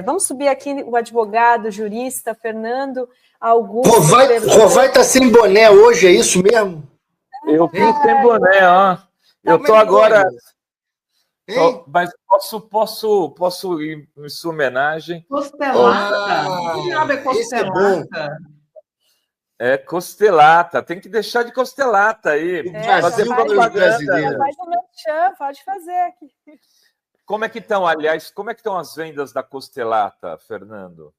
Vamos subir aqui o advogado, jurista, Fernando Augusto. Rovai está sem boné hoje, é isso mesmo? Eu vim sem boné, ó. Eu estou agora... Mas posso ir em sua homenagem? Costelata? Que diabo é costelata? É costelata. Tem que deixar de costelata aí. Fazer brasileiro. Faz o merchan, pode fazer aqui. Como é que estão, aliás, as vendas da costelata, Fernando?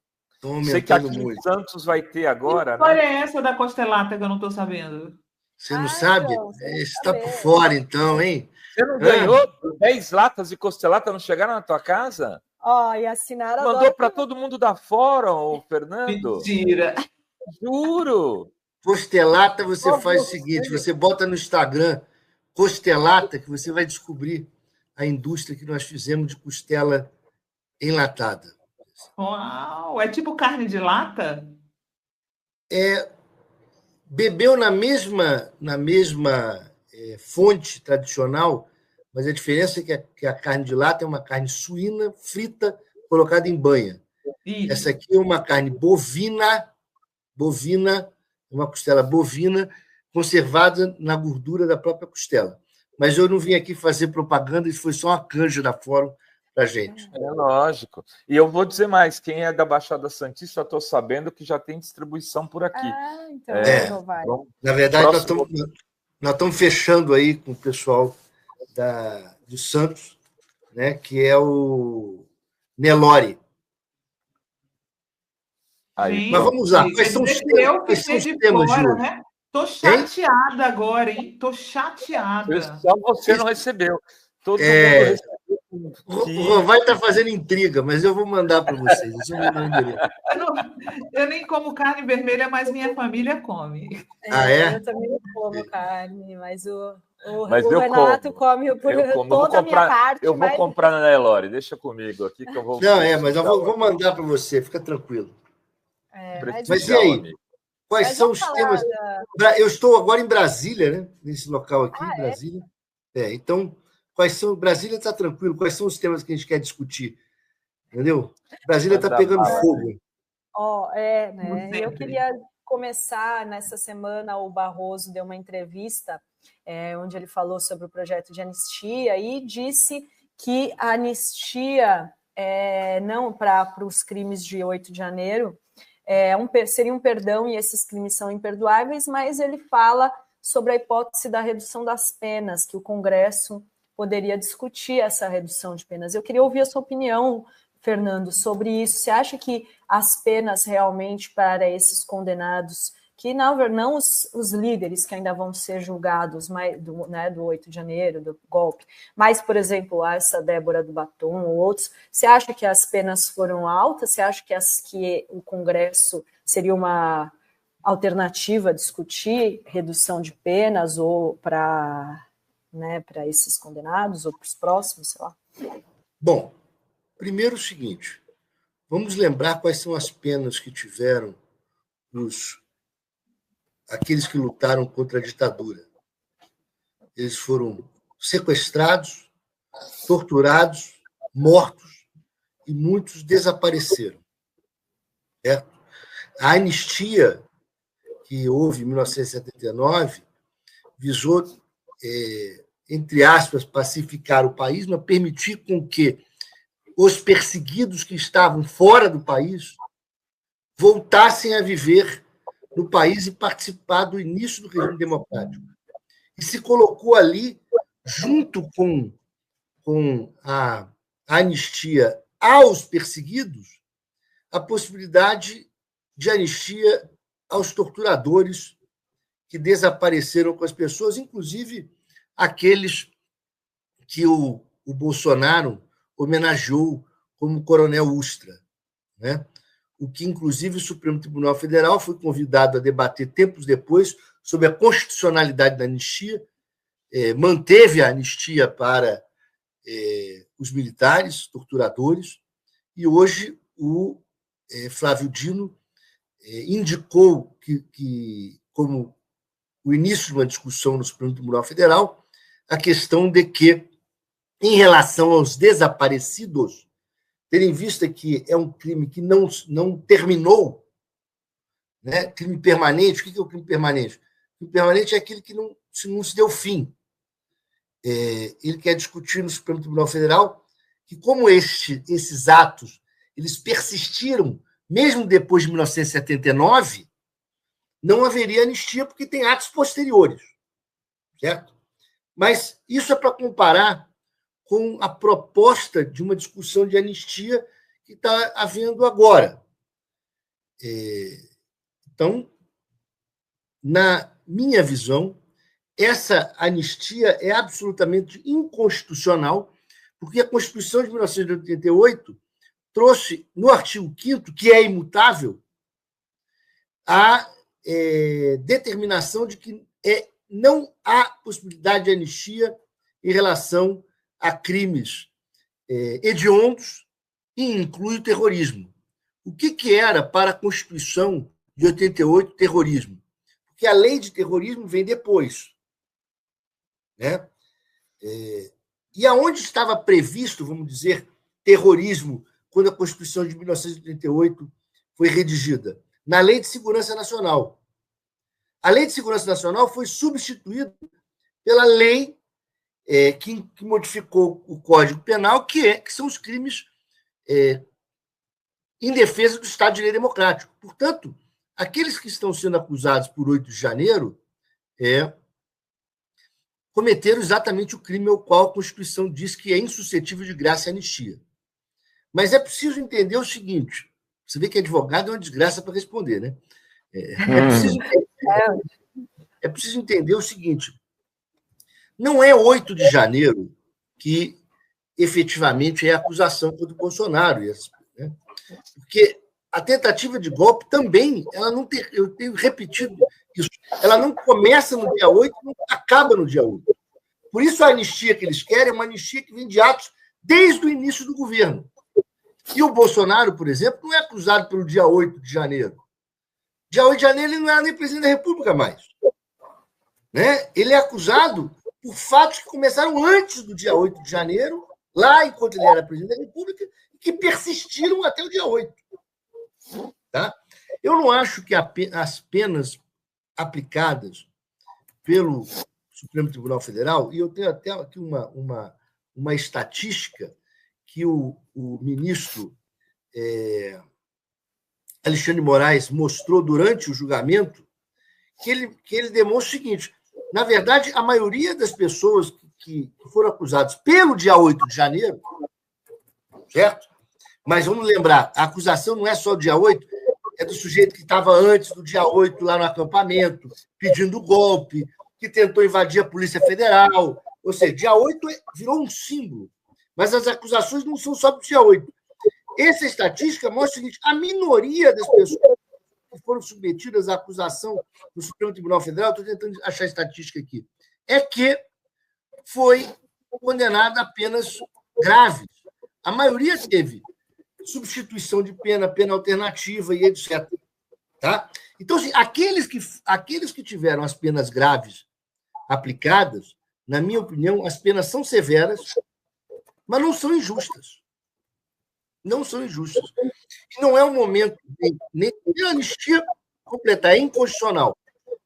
Sei que aqui em Santos vai ter agora, né? Qual é essa da costelata que eu não estou sabendo? Você não sabe? Então, você está por fora, então, hein? Você não ganhou 10 latas de costelata, não chegaram na tua casa? E assinaram. Mandou para todo mundo da fórum, Fernando. Mentira. Juro. Costelata, você faz o seguinte, você bota no Instagram Costelata, que você vai descobrir a indústria que nós fizemos de costela enlatada. Uau! É tipo carne de lata? Bebeu na mesma fonte tradicional, mas a diferença é que a carne de lata é uma carne suína, frita, colocada em banha. Isso. Essa aqui é uma carne bovina, uma costela bovina, conservada na gordura da própria costela. Mas eu não vim aqui fazer propaganda, isso foi só uma canja da Fórum para a gente. É lógico. E eu vou dizer mais, quem é da Baixada Santista, eu estou sabendo que já tem distribuição por aqui. Então vai. Na verdade, nós estamos fechando aí com o pessoal do Santos, né, que é o Nelore. Aí, mas vamos lá. Quais são os temas de hoje? Né? Tô chateada agora, hein? Tô chateada. Só você não recebeu. Todo mundo recebeu. O Rovai está fazendo intriga, mas eu vou mandar para vocês. Eu nem como carne vermelha, mas minha família come. Eu também não como carne, mas o Renato come por toda a minha parte. Eu vou comprar na Nelore, deixa comigo aqui que eu vou... mas eu vou mandar para você, fica tranquilo. Mas e aí? Quais são os temas? Eu estou agora em Brasília, né? Nesse local aqui, em Brasília. Então, quais são? Brasília está tranquilo. Quais são os temas que a gente quer discutir? Entendeu? Brasília está pegando fogo. Né? Eu queria começar nessa semana. O Barroso deu uma entrevista onde ele falou sobre o projeto de anistia e disse que a anistia não para os crimes de 8 de janeiro. Seria um perdão e esses crimes são imperdoáveis, mas ele fala sobre a hipótese da redução das penas, que o Congresso poderia discutir essa redução de penas. Eu queria ouvir a sua opinião, Fernando, sobre isso. Você acha que as penas realmente para esses condenados, que não os líderes que ainda vão ser julgados do 8 de janeiro, do golpe, mas, por exemplo, essa Débora do Batom ou outros, você acha que as penas foram altas? Você acha que o Congresso seria uma alternativa a discutir redução de penas ou para esses condenados ou para os próximos, sei lá? Bom, primeiro o seguinte, vamos lembrar quais são as penas que tiveram aqueles que lutaram contra a ditadura. Eles foram sequestrados, torturados, mortos e muitos desapareceram. Certo? A anistia que houve em 1979 visou, entre aspas, pacificar o país, mas permitir com que os perseguidos que estavam fora do país voltassem a viver no país e participar do início do regime democrático. E se colocou ali, junto com a anistia aos perseguidos, a possibilidade de anistia aos torturadores que desapareceram com as pessoas, inclusive aqueles que o Bolsonaro homenageou como Coronel Ustra, né? O que, inclusive, o Supremo Tribunal Federal foi convidado a debater tempos depois sobre a constitucionalidade da anistia, manteve a anistia para os militares, torturadores, e hoje o Flávio Dino indicou que, como o início de uma discussão no Supremo Tribunal Federal, a questão de que, em relação aos desaparecidos, tendo em vista que é um crime que não terminou, né? Crime permanente. O que é o crime permanente? O crime permanente é aquele que não se deu fim. Ele quer discutir no Supremo Tribunal Federal que, como esses atos eles persistiram mesmo depois de 1979, não haveria anistia, porque tem atos posteriores, certo? Mas isso é para comparar com a proposta de uma discussão de anistia que está havendo agora. Então, na minha visão, essa anistia é absolutamente inconstitucional, porque a Constituição de 1988 trouxe, no artigo 5º, que é imutável, a determinação de que não há possibilidade de anistia em relação a crimes hediondos, e inclui o terrorismo. O que era para a Constituição de 88 terrorismo? Porque a lei de terrorismo vem depois, né? E aonde estava previsto, vamos dizer, terrorismo quando a Constituição de 1988 foi redigida? Na Lei de Segurança Nacional. A Lei de Segurança Nacional foi substituída pela lei que modificou o Código Penal, que são os crimes em defesa do Estado de Direito Democrático. Portanto, aqueles que estão sendo acusados por 8 de janeiro cometeram exatamente o crime ao qual a Constituição diz que é insuscetível de graça e anistia. Mas é preciso entender o seguinte: você vê que advogado é uma desgraça para responder, né? É preciso entender o seguinte: não é 8 de janeiro que efetivamente é a acusação contra o Bolsonaro, né? Porque a tentativa de golpe também, eu tenho repetido isso, ela não começa no dia 8, não acaba no dia 8. Por isso a anistia que eles querem é uma anistia que vem de atos desde o início do governo. E o Bolsonaro, por exemplo, não é acusado pelo dia 8 de janeiro. Dia 8 de janeiro ele não era nem presidente da República mais, né? Ele é acusado por fatos que começaram antes do dia 8 de janeiro, lá enquanto ele era presidente da República, e que persistiram até o dia 8. Tá? Eu não acho que as penas aplicadas pelo Supremo Tribunal Federal, e eu tenho até aqui uma estatística que o ministro Alexandre Moraes mostrou durante o julgamento, que ele demonstra o seguinte: na verdade, a maioria das pessoas que foram acusadas pelo dia 8 de janeiro, certo? Mas vamos lembrar, a acusação não é só o dia 8, é do sujeito que estava antes do dia 8 lá no acampamento, pedindo golpe, que tentou invadir a Polícia Federal. Ou seja, dia 8 virou um símbolo. Mas as acusações não são só do dia 8. Essa estatística mostra o seguinte: a minoria das pessoas que foram submetidas à acusação no Supremo Tribunal Federal, estou tentando achar a estatística aqui, é que foi condenada a penas graves. A maioria teve substituição de pena, pena alternativa e etc. Tá? Então, assim, aqueles que tiveram as penas graves aplicadas, na minha opinião, as penas são severas, mas não são injustas. Não são injustas. E não é o momento nem de anistia completar, é inconstitucional.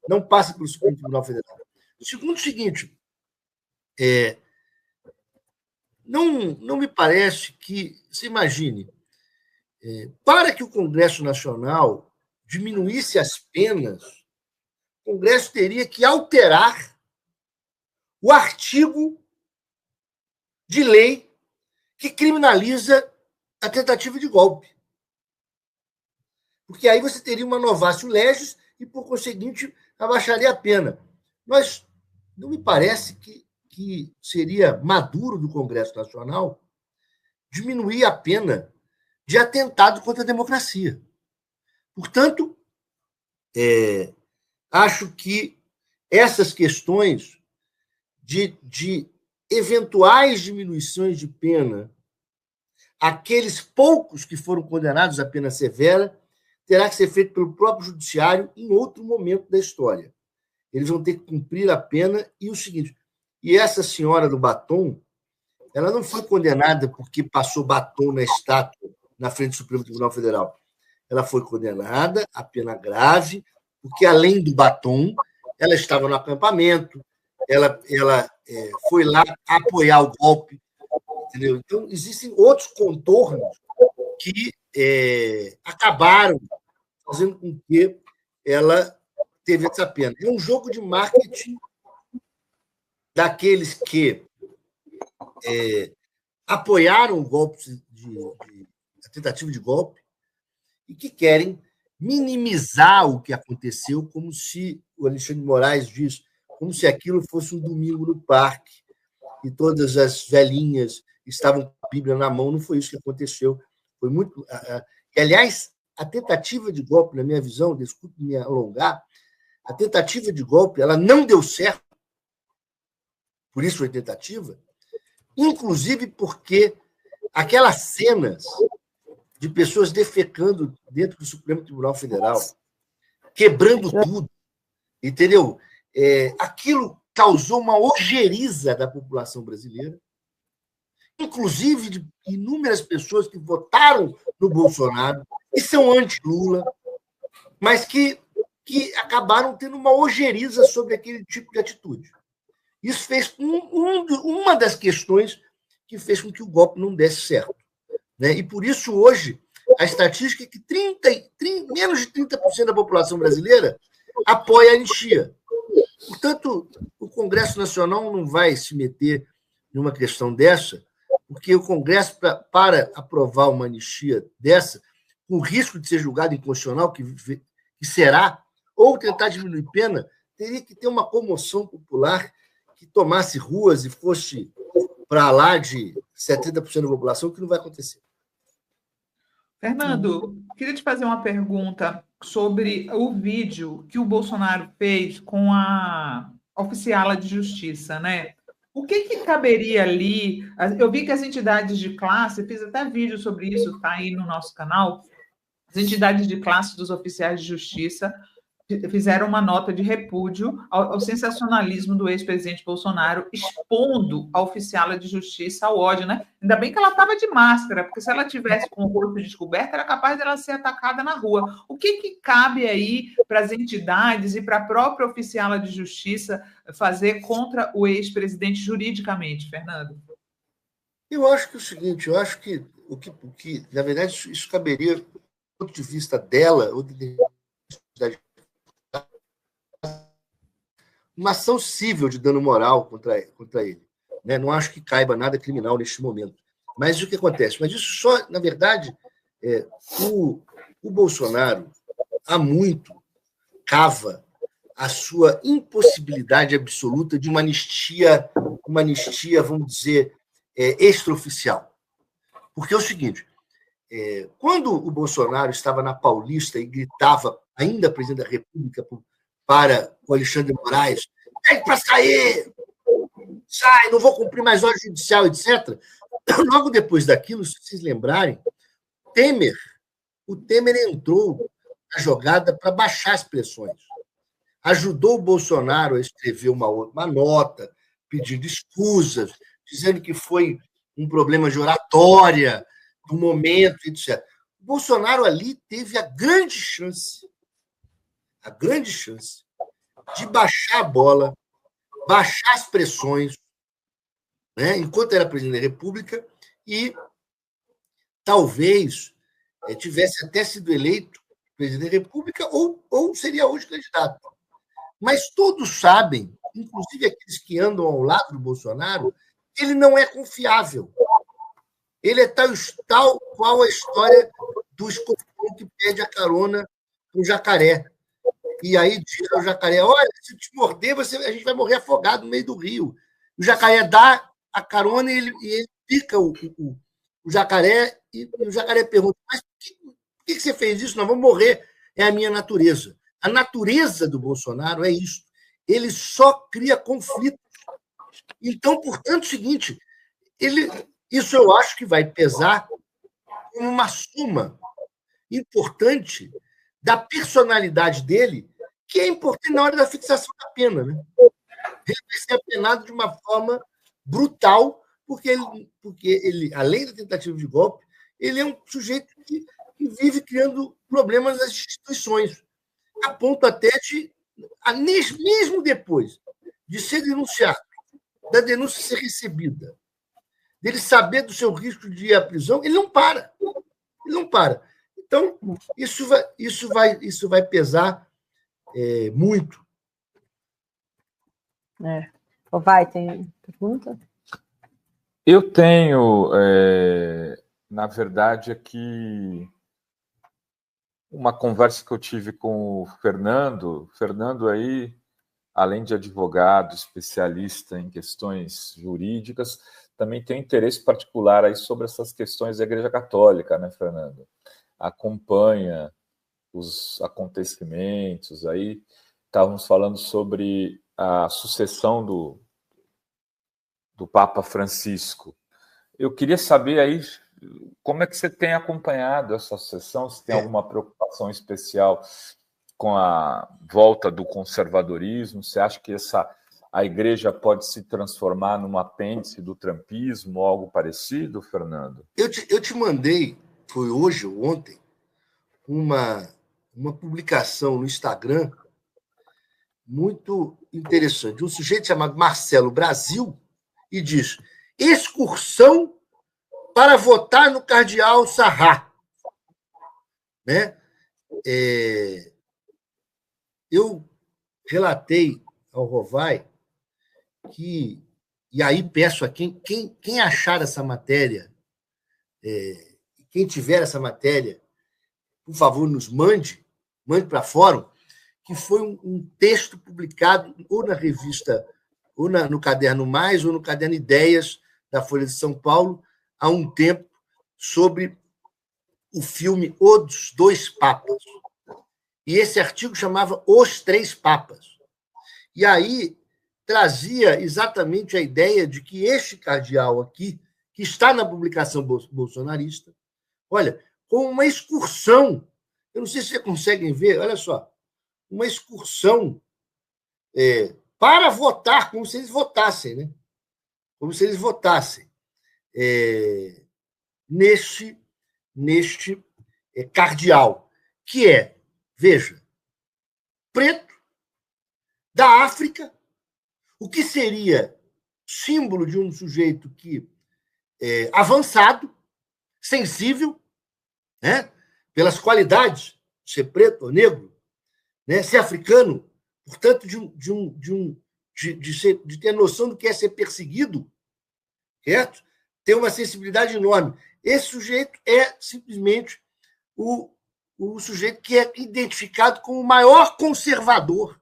Não passa pelo Supremo Tribunal Federal. Segundo, o seguinte, não me parece que, se imagine, para que o Congresso Nacional diminuísse as penas, o Congresso teria que alterar o artigo de lei que criminaliza a tentativa de golpe. Porque aí você teria uma novatio legis e, por conseguinte, abaixaria a pena. Mas não me parece que seria maduro do Congresso Nacional diminuir a pena de atentado contra a democracia. Portanto, acho que essas questões de eventuais diminuições de pena, aqueles poucos que foram condenados à pena severa, terá que ser feito pelo próprio judiciário em outro momento da história. Eles vão ter que cumprir a pena. E o seguinte, e essa senhora do batom, ela não foi condenada porque passou batom na estátua na frente do Supremo Tribunal Federal. Ela foi condenada a pena grave, porque, além do batom, ela estava no acampamento, ela foi lá apoiar o golpe. Entendeu? Então, existem outros contornos que acabaram fazendo com que ela teve essa pena. É um jogo de marketing daqueles que apoiaram o golpe a tentativa de golpe e que querem minimizar o que aconteceu, como se, o Alexandre de Moraes diz, como se aquilo fosse um domingo no parque e todas as velhinhas estavam com a Bíblia na mão. Não foi isso que aconteceu. Foi muito. E, aliás, a tentativa de golpe, na minha visão, desculpe me alongar, a tentativa de golpe ela não deu certo, por isso foi tentativa, inclusive porque aquelas cenas de pessoas defecando dentro do Supremo Tribunal Federal, quebrando tudo, entendeu? Aquilo causou uma ojeriza da população brasileira, inclusive de inúmeras pessoas que votaram no Bolsonaro, que são anti-Lula, mas que acabaram tendo uma ojeriza sobre aquele tipo de atitude. Isso fez uma das questões que fez com que o golpe não desse certo. Né? E, por isso, hoje, a estatística é que menos de 30% da população brasileira apoia a anistia. Portanto, o Congresso Nacional não vai se meter em uma questão dessa, porque o Congresso, para aprovar uma anistia dessa, com o risco de ser julgado inconstitucional, que será, ou tentar diminuir pena, teria que ter uma comoção popular que tomasse ruas e fosse para lá de 70% da população, que não vai acontecer. Fernando, queria te fazer uma pergunta sobre o vídeo que o Bolsonaro fez com a oficiala de justiça, né? O que caberia ali? Eu vi que as entidades de classe, fiz até vídeo sobre isso, está aí no nosso canal, as entidades de classe dos oficiais de justiça fizeram uma nota de repúdio ao sensacionalismo do ex-presidente Bolsonaro, expondo a oficiala de justiça ao ódio, né? Ainda bem que ela estava de máscara, porque se ela tivesse com o rosto descoberto, era capaz dela ser atacada na rua. O que cabe aí para as entidades e para a própria oficiala de justiça fazer contra o ex-presidente juridicamente, Fernando? Eu acho que é o seguinte, eu acho que o que na verdade, isso caberia do ponto de vista dela, ou uma ação civil de dano moral contra ele. Né? Não acho que caiba nada criminal neste momento. Mas o que acontece? Mas isso só, na verdade, o Bolsonaro, há muito, cava a sua impossibilidade absoluta de uma anistia, vamos dizer, extraoficial. Porque é o seguinte, quando o Bolsonaro estava na Paulista e gritava, ainda presidente da República, para o Alexandre de Moraes, pede para sair, sai, não vou cumprir mais ordem judicial, etc. Logo depois daquilo, se vocês lembrarem, o Temer entrou na jogada para baixar as pressões. Ajudou o Bolsonaro a escrever uma nota, pedindo escusas, dizendo que foi um problema de oratória, do momento, etc. O Bolsonaro ali teve a grande chance de baixar a bola, baixar as pressões, né, enquanto era presidente da República, e talvez tivesse até sido eleito presidente da República ou seria hoje candidato. Mas todos sabem, inclusive aqueles que andam ao lado do Bolsonaro, que ele não é confiável. Ele é tal qual a história do escorpião que pede a carona para o jacaré. E aí diz ao jacaré, olha, se te morder, a gente vai morrer afogado no meio do rio. O jacaré dá a carona e ele pica o jacaré, e o jacaré pergunta, mas por que você fez isso? Nós vamos morrer. É a minha natureza. A natureza do Bolsonaro é isso. Ele só cria conflitos. Então, portanto, é o seguinte, isso eu acho que vai pesar como uma soma importante da personalidade dele, que é importante na hora da fixação da pena. Né? Ele vai ser apenado de uma forma brutal, porque ele, além da tentativa de golpe, ele é um sujeito que vive criando problemas nas instituições, a ponto até de, mesmo depois de ser denunciado, da denúncia ser recebida, dele saber do seu risco de ir à prisão, ele não para. Ele não para. Então, isso vai pesar muito. Vai, tem pergunta? Eu tenho, na verdade, aqui uma conversa que eu tive com o Fernando. Fernando aí, além de advogado, especialista em questões jurídicas, também tem interesse particular aí sobre essas questões da Igreja Católica, né, Fernando? Acompanha os acontecimentos aí. Estávamos falando sobre a sucessão do Papa Francisco. Eu queria saber aí como é que você tem acompanhado essa sucessão, se tem alguma preocupação especial com a volta do conservadorismo. Você acha que a igreja pode se transformar num apêndice do trumpismo ou algo parecido, Fernando? Eu te mandei, foi hoje ou ontem, uma publicação no Instagram muito interessante. Um sujeito chamado Marcelo Brasil e diz: excursão para votar no cardeal Sarrat. Né? Eu relatei ao Rovai que, e aí peço a quem achar essa matéria, quem tiver essa matéria, por favor, nos mande para fórum, que foi um texto publicado ou na revista, ou no Caderno Mais, ou no Caderno Ideias, da Folha de São Paulo, há um tempo, sobre o filme Os Dois Papas. E esse artigo chamava Os Três Papas. E aí trazia exatamente a ideia de que este cardeal aqui, que está na publicação bolsonarista, olha, com uma excursão, eu não sei se vocês conseguem ver, olha só, uma excursão para votar, como se eles votassem, né? Como se eles votassem neste cardeal, que veja, preto, da África, o que seria símbolo de um sujeito que avançado, sensível, né? Pelas qualidades de ser preto ou negro, né? Ser africano, portanto, de ter noção do que é ser perseguido, certo? Ter uma sensibilidade enorme. Esse sujeito é simplesmente o sujeito que é identificado como o maior conservador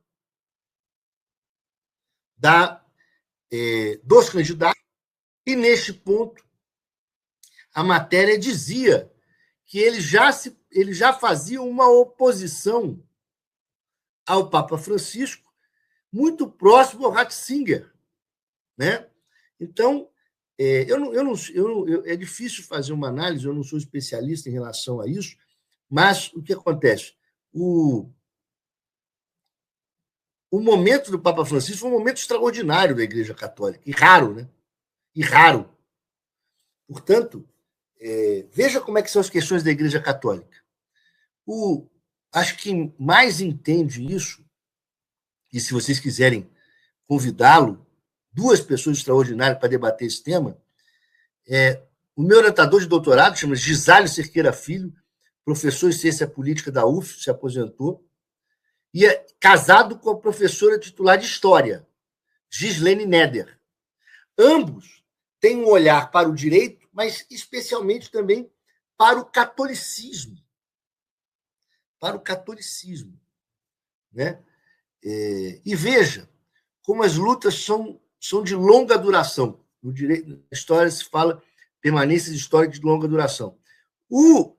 dos candidatos, e, neste ponto, a matéria dizia que ele já fazia uma oposição ao Papa Francisco muito próximo ao Ratzinger, né? Então, é difícil fazer uma análise, eu não sou especialista em relação a isso, mas o que acontece? O momento do Papa Francisco foi um momento extraordinário da Igreja Católica, e raro, né? E raro. Portanto, veja como é que são as questões da Igreja Católica. Acho que quem mais entende isso, e se vocês quiserem convidá-lo, duas pessoas extraordinárias para debater esse tema, o meu orientador de doutorado, chama Gisálio Cerqueira Filho, professor de ciência política da UF, se aposentou, e é casado com a professora titular de História, Gislene Neder. Ambos têm um olhar para o direito, mas especialmente também para o catolicismo. Para o catolicismo. Né? E veja como as lutas são de longa duração. No direito, na história se fala permanência histórica de longa duração. O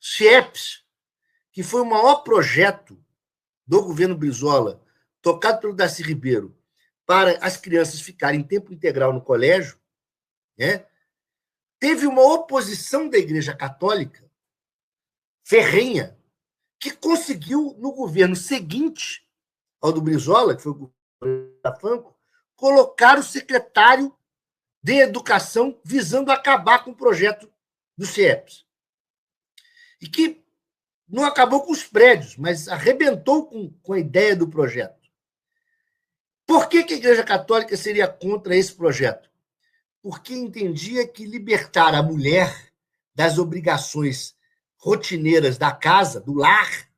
CIEPS, que foi o maior projeto do governo Brizola, tocado pelo Darcy Ribeiro, para as crianças ficarem em tempo integral no colégio, né? Teve uma oposição da Igreja Católica ferrenha, que conseguiu, no governo seguinte ao do Brizola, que foi o governo da Franco, colocar o secretário de educação visando acabar com o projeto do CIEPS. E que não acabou com os prédios, mas arrebentou com a ideia do projeto. Por que a Igreja Católica seria contra esse projeto? Porque entendia que libertar a mulher das obrigações rotineiras da casa, do lar,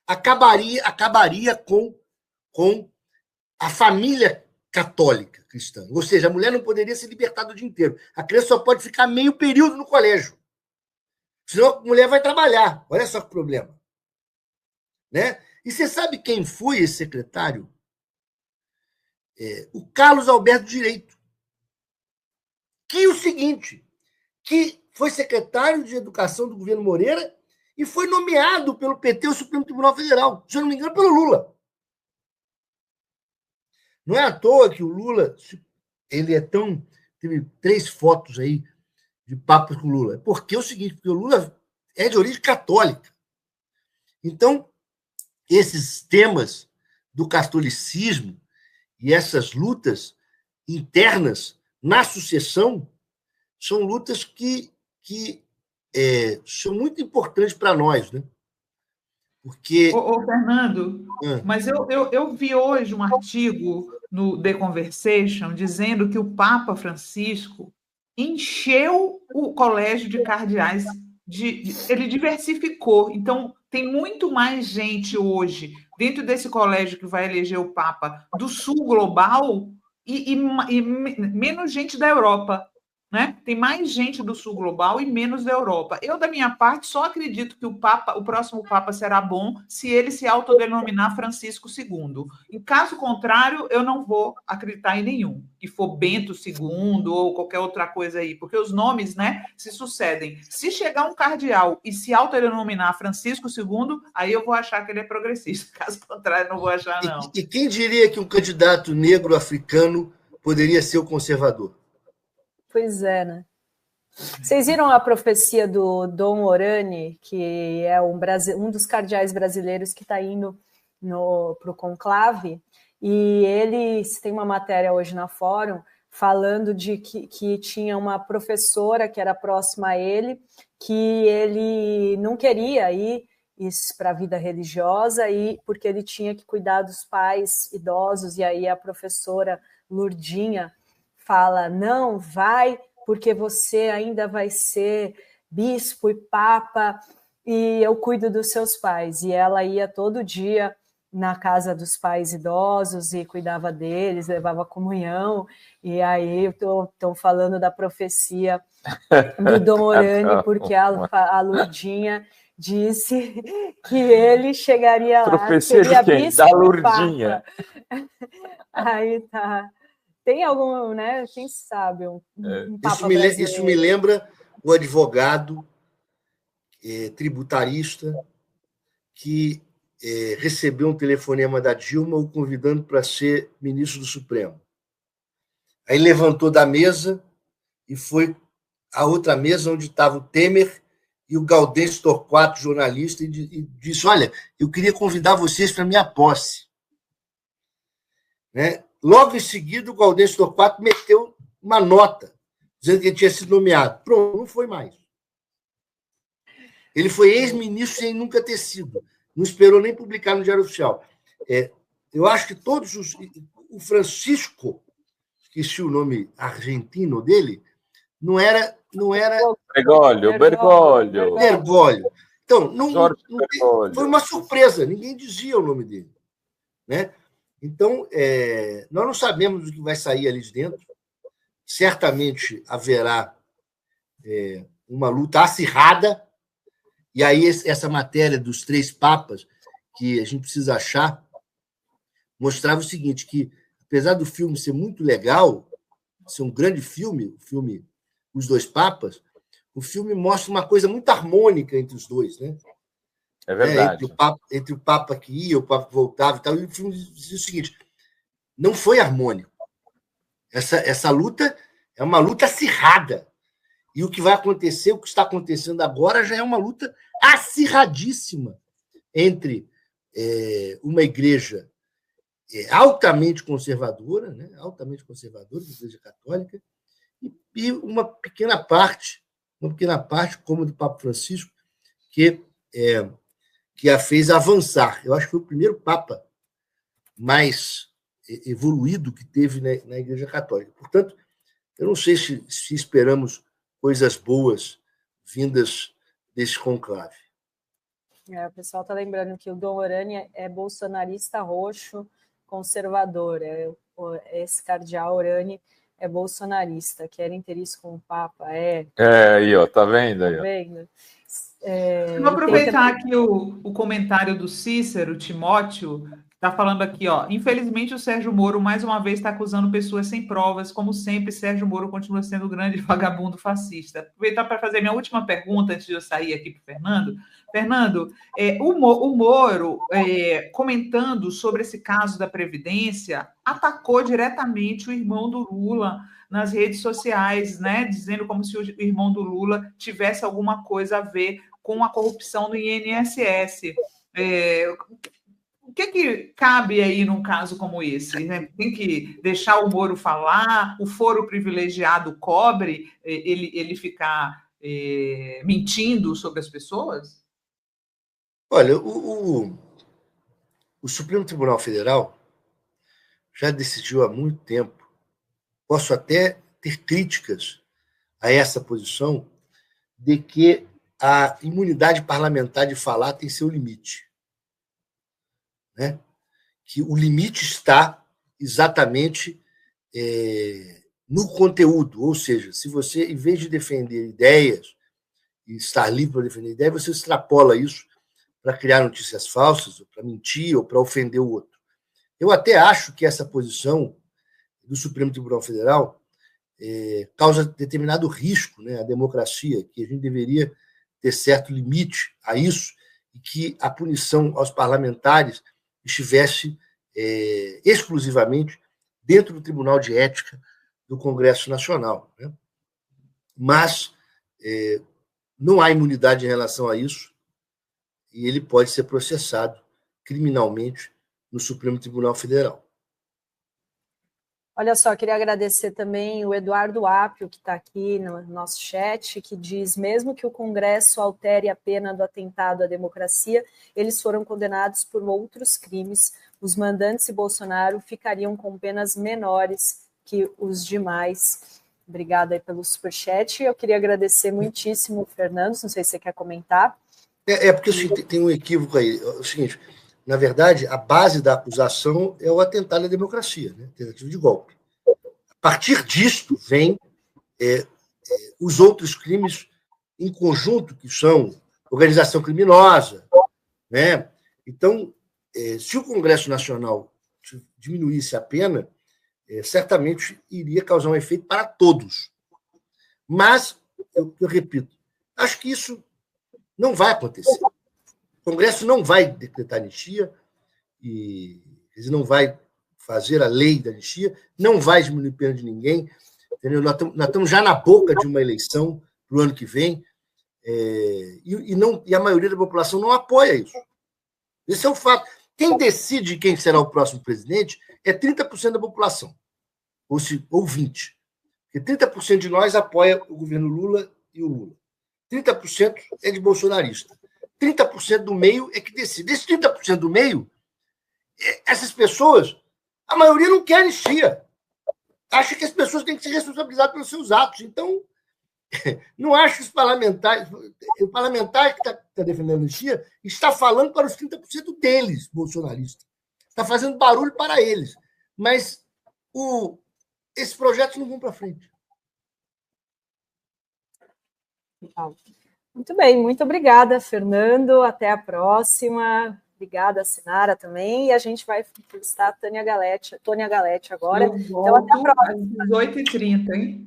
acabaria com a família católica cristã. Ou seja, a mulher não poderia se libertar do dia inteiro. A criança só pode ficar meio período no colégio. Senão a mulher vai trabalhar. Olha só que problema. Né? E você sabe quem foi esse secretário? O Carlos Alberto Direito. Que o seguinte, que foi secretário de Educação do governo Moreira e foi nomeado pelo PT ao Supremo Tribunal Federal, se eu não me engano, pelo Lula. Não é à toa que o Lula, ele é tão... Teve 3 fotos aí de papos com o Lula. Porque é o seguinte, porque o Lula é de origem católica. Então, esses temas do catolicismo e essas lutas internas na sucessão são lutas que são muito importantes para nós, né? Porque... Fernando, mas eu vi hoje um artigo no The Conversation dizendo que o Papa Francisco encheu o colégio de cardeais, ele diversificou. Então, tem muito mais gente hoje dentro desse colégio que vai eleger o Papa do Sul global e menos gente da Europa. Né? Tem mais gente do Sul global e menos da Europa. Eu, da minha parte, só acredito que o próximo Papa será bom se ele se autodenominar Francisco II. Em caso contrário, eu não vou acreditar em nenhum, que for Bento II ou qualquer outra coisa aí, porque os nomes, né, se sucedem. Se chegar um cardeal e se autodenominar Francisco II, aí eu vou achar que ele é progressista. Caso contrário, não vou achar, não. E quem diria que um candidato negro africano poderia ser o conservador? Pois é, né? Vocês viram a profecia do Dom Orani, que é um dos cardeais brasileiros que está indo para o conclave, e eles têm uma matéria hoje na Fórum falando de que tinha uma professora que era próxima a ele, que ele não queria ir para a vida religiosa, porque ele tinha que cuidar dos pais idosos, e aí a professora Lurdinha fala, não, vai, porque você ainda vai ser bispo e papa, e eu cuido dos seus pais. E ela ia todo dia na casa dos pais idosos e cuidava deles, levava comunhão, e aí estou falando da profecia do Dom Orani, porque a Lurdinha disse que ele chegaria lá, profecia seria de quem? bispo Da Lurdinha. Aí tá... Tem algum, né? Quem sabe um Papa isso me lembra o advogado tributarista que recebeu um telefonema da Dilma o convidando para ser ministro do Supremo. Aí levantou da mesa e foi à outra mesa onde estava o Temer e o Gaudêncio Torquato, jornalista, e disse, olha, eu queria convidar vocês para a minha posse. Né? Logo em seguida, o Gaudêncio Torquato meteu uma nota, dizendo que ele tinha sido nomeado. Pronto, não foi mais. Ele foi ex-ministro sem nunca ter sido. Não esperou nem publicar no Diário Oficial. Eu acho que todos os... O Francisco, esqueci o nome argentino dele, não era Bergoglio. Então, foi uma surpresa, ninguém dizia o nome dele. Né? Então, nós não sabemos o que vai sair ali de dentro. Certamente haverá uma luta acirrada, e aí essa matéria dos 3 papas, que a gente precisa achar, mostrava o seguinte, que apesar do filme ser muito legal, ser um grande filme, o filme Os 2 Papas, o filme mostra uma coisa muito harmônica entre os dois, né? É verdade. Entre o Papa que ia, o Papa que voltava e tal. E o filme dizia o seguinte, não foi harmônico. Essa luta é uma luta acirrada. E o que vai acontecer, o que está acontecendo agora, já é uma luta acirradíssima entre uma igreja altamente conservadora, né? Altamente conservadora, a Igreja Católica, e uma pequena parte, como do Papa Francisco, que a fez avançar. Eu acho que foi o primeiro Papa mais evoluído que teve na Igreja Católica. Portanto, eu não sei se esperamos coisas boas vindas desse conclave. O pessoal está lembrando que o Dom Orani é bolsonarista roxo, conservador. Esse cardeal Orani é bolsonarista, quer interesse com o Papa. Aí, ó, tá vendo aí? Tá vendo? Vou aproveitar aqui o comentário do Cícero Timóteo, que está falando aqui, ó. Infelizmente, o Sérgio Moro, mais uma vez, está acusando pessoas sem provas. Como sempre, Sérgio Moro continua sendo um grande vagabundo fascista. Aproveitar para fazer minha última pergunta antes de eu sair aqui para o Fernando. Fernando, o Moro, comentando sobre esse caso da Previdência, atacou diretamente o irmão do Lula nas redes sociais, né, dizendo como se o irmão do Lula tivesse alguma coisa a ver com a corrupção do INSS. O que cabe aí num caso como esse? Né? Tem que deixar o Moro falar, o foro privilegiado cobre ele ficar mentindo sobre as pessoas? Olha, o Supremo Tribunal Federal já decidiu há muito tempo. Posso até ter críticas a essa posição de que a imunidade parlamentar de falar tem seu limite. Né? Que o limite está exatamente no conteúdo, ou seja, se você, em vez de defender ideias e estar livre para defender ideias, você extrapola isso para criar notícias falsas, ou para mentir, ou para ofender o outro. Eu até acho que essa posição do Supremo Tribunal Federal causa determinado risco, né, à democracia, que a gente deveria ter certo limite a isso, e que a punição aos parlamentares estivesse exclusivamente dentro do Tribunal de Ética do Congresso Nacional. Né? Mas não há imunidade em relação a isso, e ele pode ser processado criminalmente no Supremo Tribunal Federal. Olha só, queria agradecer também o Eduardo Apio, que está aqui no nosso chat, que diz, mesmo que o Congresso altere a pena do atentado à democracia, eles foram condenados por outros crimes. Os mandantes e Bolsonaro ficariam com penas menores que os demais. Obrigada aí pelo superchat. Eu queria agradecer muitíssimo, Fernando, não sei se você quer comentar. Porque assim, tem um equívoco aí. É o seguinte, na verdade, a base da acusação é o atentado à democracia, né? Tentativa de golpe. A partir disto vem os outros crimes em conjunto, que são organização criminosa. Né? Então, se o Congresso Nacional diminuísse a pena, certamente iria causar um efeito para todos. Mas, eu repito, acho que isso não vai acontecer. O Congresso não vai decretar anistia, e não vai fazer a lei da anistia, não vai diminuir a pena de ninguém. Entendeu? Nós estamos já na boca de uma eleição para o ano que vem, e a maioria da população não apoia isso. Esse é o fato. Quem decide quem será o próximo presidente é 30% da população, ou 20%. Porque 30% de nós apoia o governo Lula e o Lula. 30% é de bolsonarista. 30% do meio é que decide. Esse 30% do meio, essas pessoas, a maioria não quer anistia. Acha que as pessoas têm que ser responsabilizadas pelos seus atos. Então, não acho que os parlamentares... O parlamentar que está defendendo a anistia está falando para os 30% deles, bolsonaristas. Está fazendo barulho para eles. Mas esses projetos não vão para frente. Muito bem, muito obrigada, Fernando. Até a próxima. Obrigada, Sinara, também. E a gente vai entrevistar a Tônia Galetti agora. Eu volto então, até a próxima. Às 18h30, hein?